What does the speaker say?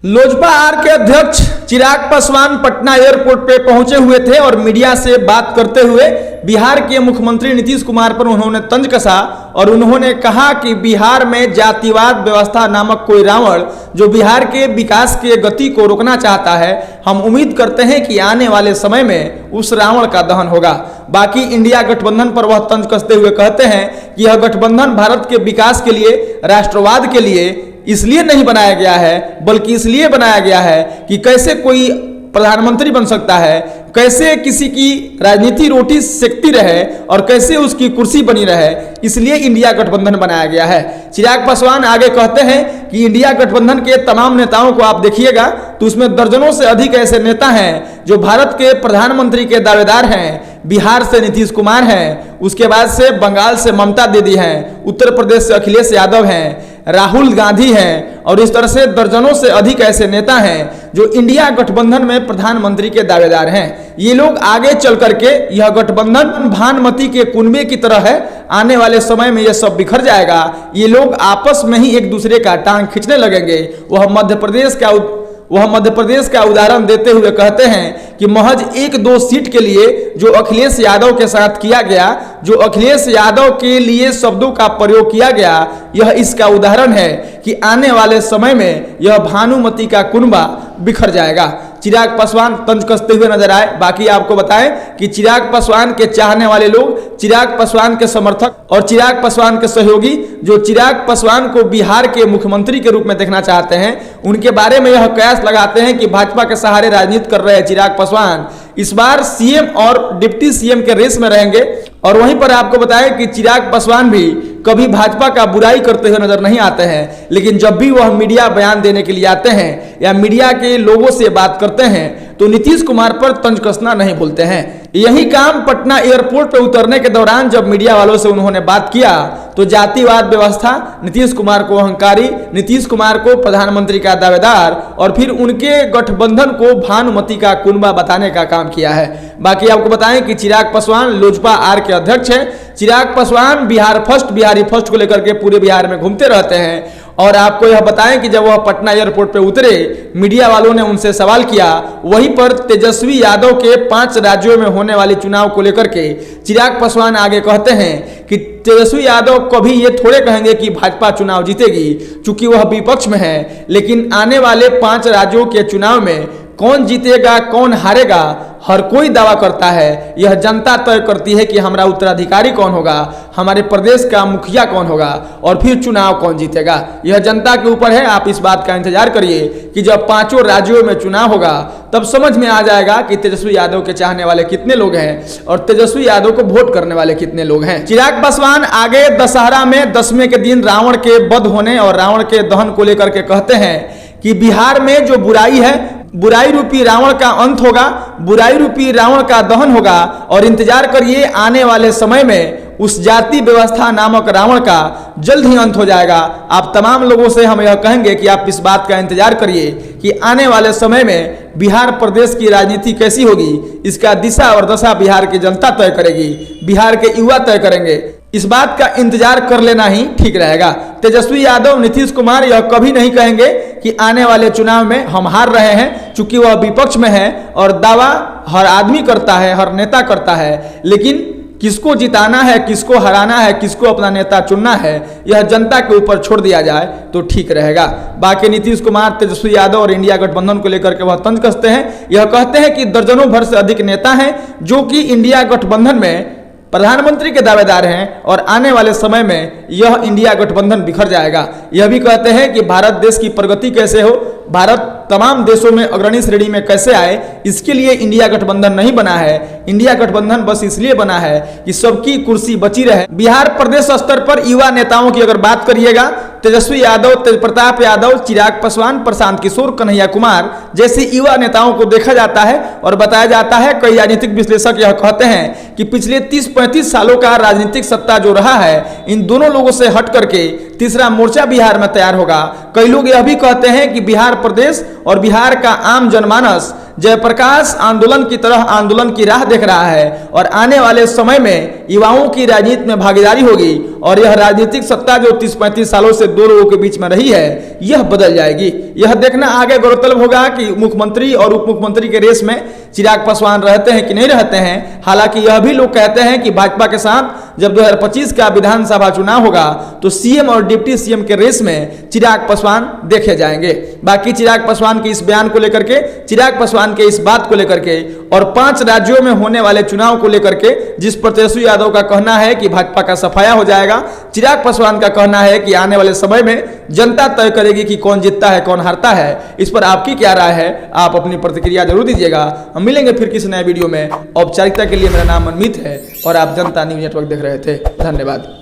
Lojpa are के अध्यक्ष Chirag Paswan Patna airport पे पहुंचे हुए थे और मीडिया से बात करते हुए बिहार के मुख्यमंत्री नीतीश कुमार पर उन्होंने तंज कसा और उन्होंने कहा कि बिहार में जातिवाद व्यवस्था नामक कोई रावण जो बिहार के विकास के गति को रोकना चाहता है, हम उम्मीद करते हैं कि आने वाले समय में उस रावण का दहन होगा। बाकी इंडिया गठबंधन पर वह तंज कसते हुए कहते हैं कि यह गठबंधन भारत के विकास के लिए, राष्ट्रवाद के लिए इसलिए नहीं बनाया गया है, बल्कि इसलिए बनाया गया है कि कैसे कोई प्रधानमंत्री बन सकता है, कैसे किसी की राजनीति रोटी सेकती रहे और कैसे उसकी कुर्सी बनी रहे, इसलिए इंडिया गठबंधन बनाया गया है। चिराग पासवान आगे कहते हैं कि इंडिया गठबंधन के तमाम नेताओं को आप देखिएगा तो उसमें दर्जनों से अधिक ऐसे नेता हैं जो भारत के प्रधानमंत्री के दावेदार हैं। बिहार से नीतीश कुमार हैं, उसके बाद से बंगाल से ममता दीदी हैं, उत्तर प्रदेश से अखिलेश यादव हैं, राहुल गांधी हैं और इस तरह से दर्जनों से अधिक ऐसे नेता हैं जो इंडिया गठबंधन में प्रधानमंत्री के दावेदार हैं। ये लोग आगे चल करके यह गठबंधन भानुमति के कुनबे की तरह है, आने वाले समय में यह सब बिखर जाएगा। ये लोग आपस में ही एक दूसरे का टांग खींचने लगेंगे। वह मध्य प्रदेश का उदाहरण देते हुए कहते हैं कि महज 1-2 सीट के लिए जो अखिलेश यादव के साथ किया गया, जो अखिलेश यादव के लिए शब्दों का प्रयोग किया गया, यह इसका उदाहरण है कि आने वाले समय में यह भानुमति का कुनबा बिखर जाएगा। चिराग पासवान तंज कसते हुए नजर आए। बाकी आपको बताएं कि चिराग पासवान के चाहने वाले लोग, चिराग पासवान के समर्थक और चिराग पासवान के सहयोगी जो चिराग पासवान को बिहार के मुख्यमंत्री के रूप में देखना चाहते हैं, उनके बारे में यह कयास लगाते हैं कि भाजपा के सहारे राजनीति कर रहे चिराग पासवान इस बार सीएम और डिप्टी सीएम के रेस में रहेंगे। और वहीं पर आपको बताएं कि चिराग पासवान भी कभी भाजपा का बुराई करते हुए नजर नहीं आते हैं, लेकिन जब भी वह मीडिया बयान देने के लिए आते हैं या मीडिया के लोगों से बात करते हैं तो नीतीश कुमार पर तंज कसना नहीं भूलते हैं। यही काम पटना एयरपोर्ट पर उतरने के दौरान जब मीडिया वालों से उन्होंने बात किया तो जातिवाद व्यवस्था, नीतीश कुमार को अहंकारी, नीतीश कुमार को प्रधानमंत्री का दावेदार और फिर उनके गठबंधन को भानुमति का कुनबा बताने का काम किया है। बाकी आपको बताएं कि चिराग पासवान लोजपा आर के अध्यक्ष हैं। चिराग पासवान बिहारी फर्स्ट को लेकर के पूरे बिहार में घूमते रहते हैं। और आपको यह बताएं कि जब वह पटना एयरपोर्ट पे उतरे, मीडिया वालों ने उनसे सवाल किया, वहीं पर तेजस्वी यादव के 5 राज्यों में होने वाले चुनाव को लेकर के चिराग पासवान आगे कहते हैं कि तेजस्वी यादव कभी ये थोड़े कहेंगे कि भाजपा चुनाव जीतेगी, चूंकि वह विपक्ष में है, लेकिन आने वाले 5 राज्यों के चुनाव में कौन जीतेगा कौन हारेगा हर कोई दावा करता है। यह जनता तय करती है कि हमारा उत्तराधिकारी कौन होगा, हमारे प्रदेश का मुखिया कौन होगा और फिर चुनाव कौन जीतेगा। यह जनता के ऊपर है। आप इस बात का इंतजार करिए कि जब 5 राज्यों में चुनाव होगा तब समझ में आ जाएगा कि तेजस्वी यादव के चाहने वाले कितने लोग हैं और तेजस्वी यादव को वोट करने वाले कितने लोग हैं। चिराग पासवान आगे दशहरा में 10वें के दिन रावण के वध होने और रावण के दहन को लेकर के कहते हैं कि बिहार में जो बुराई है, बुराई रूपी रावण का अंत होगा, बुराई रूपी रावण का दहन होगा और इंतजार करिए आने वाले समय में उस जाति व्यवस्था नामक रावण का जल्द ही अंत हो जाएगा। आप तमाम लोगों से हम यह कहेंगे कि आप इस बात का इंतजार करिए कि आने वाले समय में बिहार प्रदेश की राजनीति कैसी होगी, इसका दिशा और दशा बिहार की जनता तय करेगी, बिहार के युवा तय करेंगे। इस बात का इंतजार कर लेना ही ठीक रहेगा। तेजस्वी यादव, नीतीश कुमार यह कभी नहीं कहेंगे कि आने वाले चुनाव में हम हार रहे हैं, चूंकि वह विपक्ष में है और दावा हर आदमी करता है, हर नेता करता है, लेकिन किसको जिताना है, किसको हराना है, किसको अपना नेता चुनना है, यह जनता के ऊपर छोड़ दिया जाए तो ठीक रहेगा। बाकी नीतीश कुमार, तेजस्वी यादव और इंडिया गठबंधन को लेकर के वह तंज कसते हैं। यह कहते हैं कि दर्जनों भर से अधिक नेता हैं जो कि इंडिया गठबंधन में प्रधानमंत्री के दावेदार हैं और आने वाले समय में यह इंडिया गठबंधन बिखर जाएगा। यह भी कहते हैं कि भारत देश की प्रगति कैसे हो, भारत तमाम देशों में अग्रणी श्रेणी में कैसे आए, इसके लिए इंडिया गठबंधन नहीं बना है। इंडिया गठबंधन बस इसलिए बना है कि सबकी कुर्सी बची रहे। बिहार प्रदेश स्तर पर युवा नेताओं की अगर बात करिएगा, तेजस्वी यादव, तेज प्रताप यादव, चिराग पासवान, प्रशांत किशोर, कन्हैया कुमार जैसे युवा नेताओं को देखा जाता है और बताया जाता है। कई राजनीतिक विश्लेषक यह कहते हैं कि पिछले 30-35 सालों का राजनीतिक सत्ता जो रहा है, इन दोनों लोगों से हट करके तीसरा मोर्चा बिहार में तैयार होगा। कई लोग यह भी कहते हैं कि बिहार प्रदेश और बिहार का आम जनमानस जयप्रकाश आंदोलन की तरह आंदोलन की राह देख रहा है और आने वाले समय में युवाओं की राजनीति में भागीदारी होगी और यह राजनीतिक सत्ता जो 30-35 सालों से दो लोगों के बीच में रही है यह बदल जाएगी। यह देखना आगे गौरतलब होगा कि मुख्यमंत्री और उप मुख्यमंत्री के रेस में चिराग पासवान रहते हैं कि नहीं रहते हैं। हालांकि यह भी लोग कहते हैं कि भाजपा के साथ जब 2025 का विधानसभा चुनाव होगा तो सीएम और डिप्टी सीएम के रेस में चिराग पासवान देखे जाएंगे। बाकी चिराग पासवान के इस बयान को लेकर के, चिराग पासवान के इस बात को लेकर के और 5 राज्यों में होने वाले चुनाव को लेकर के जिस पर तेजस्वी यादव का कहना है कि भाजपा का सफाया हो जाएगा, चिराग पासवान का कहना है कि आने वाले समय में जनता तय करेगी कि कौन जीतता है कौन हारता है। इस पर आपकी क्या राय है? आप अपनी प्रतिक्रिया जरूर दीजिएगा। हम मिलेंगे फिर किसी नए वीडियो में। औपचारिकता के लिए मेरा नाम मनमीत है और आप जनता न्यूज नेटवर्क देख रहे थे। धन्यवाद।